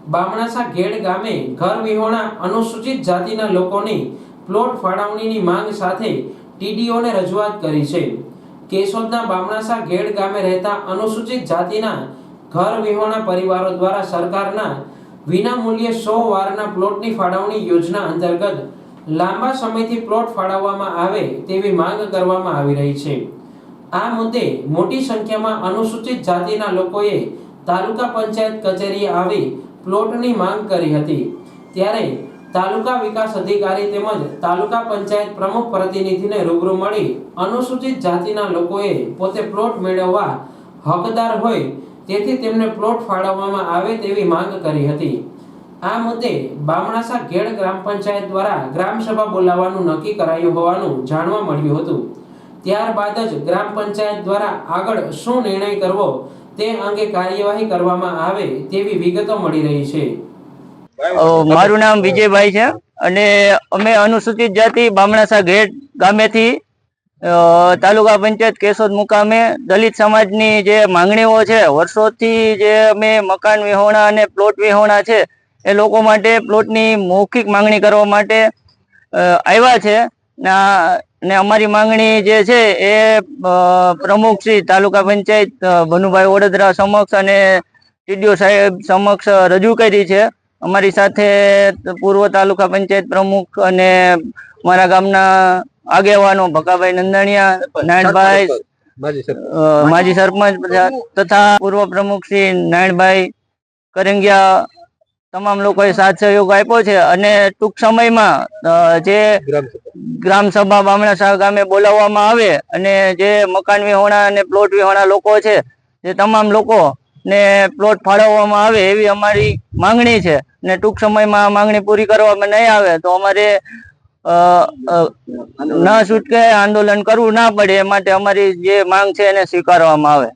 બામણાસા ઘેડ ગામે ઘર વિહોણા અનુસૂચિત જાતિના લોકોની પ્લોટ ફાળવણીની માંગ સાથે ટીડીઓને રજૂઆત કરી છે। કેશોદના બામણાસા ઘેડ ગામે રહેતા અનુસૂચિત જાતિના ઘર વિહોણા પરિવારો દ્વારા સરકારના વિના મૂલ્યે 100 વારના પ્લોટની ફાળવણી યોજના અંતર્ગત લાંબા સમયથી પ્લોટ ફાળવવામાં આવે તેવી માંગ કરવામાં આવી રહી છે। આ મુદ્દે મોટી સંખ્યામાં અનુસૂચિત જાતિના લોકોએ તાલુકા પંચાયત કચેરીએ આવી પ્લોટની માંગ કરી હતી। ત્યારે તાલુકા વિકાસ અધિકારી તેમજ તાલુકા પંચાયત પ્રમુખ પ્રતિનિધિને રૂબરૂ મળી અનુસૂચિત જાતિના લોકોએ પોતે પ્લોટ મેળવવા હકદાર હોય તેથી તેમને પ્લોટ ફાળવવામાં આવે તેવી માંગ કરી હતી। આ મુદ્દે બામણાસા ઘેડ ગ્રામ પંચાયત દ્વારા ગ્રામ સભા બોલાવવાનું નક્કી કરાયું હોવાનું જાણવા મળ્યું હતું। ત્યારબાદ જ ગ્રામ પંચાયત દ્વારા આગળ શું નિર્ણય કરવો તે અંગે કાર્યવાહી કરવામાં આવે તેવી વિગતો મળી રહી છે। મારું નામ વિજયભાઈ છે અને અમે અનુસૂચિત જાતિ બામણાસા ઘેડ ગામેથી તાલુકા પંચાયત કેશોદ મુકામે દલિત સમાજની જે માંગણીઓ છે, વર્ષોથી જે અમે મકાન વિહોણા અને પ્લોટ વિહોણા છે એ લોકો માટે પ્લોટની મૌખિક માંગણી કરવા માટે આવ્યા છે ને અમારી માંગણી જે છે એ પ્રમુખ શ્રી તાલુકા પંચાયત ભનુભાઈ ઓડદરા સમક્ષ અને ટીડીઓ સાહેબ સમક્ષ રજૂ કરી છે। અમારી સાથે પૂર્વ તાલુકા પંચાયત પ્રમુખ અને અમારા ગામના આગેવાનો ભકાભાઈ નંદાણીયા, નારાયણભાઈ, માજી સરપંચ તથા પૂર્વ પ્રમુખ શ્રી નારાયણભાઈ કરંગિયા તમામ લોકોએ સાથ સહયોગ આપ્યો છે અને ટૂંક સમયમાં જે ગ્રામ સભા બામણાસા ગામે બોલાવવામાં આવે અને જે મકાન વિહોણા અને પ્લોટ વિહોણા લોકો છે જે તમામ લોકો ને પ્લોટ ફાળવવામાં આવે એવી અમારી માંગણી છે ને ટૂંક સમયમાં માંગણી પૂરી કરવામાં નહીં આવે તો અમારે ન છૂટકે આંદોલન કરવું ના પડે એ માટે અમારી જે માંગ છે એને સ્વીકારવામાં આવે।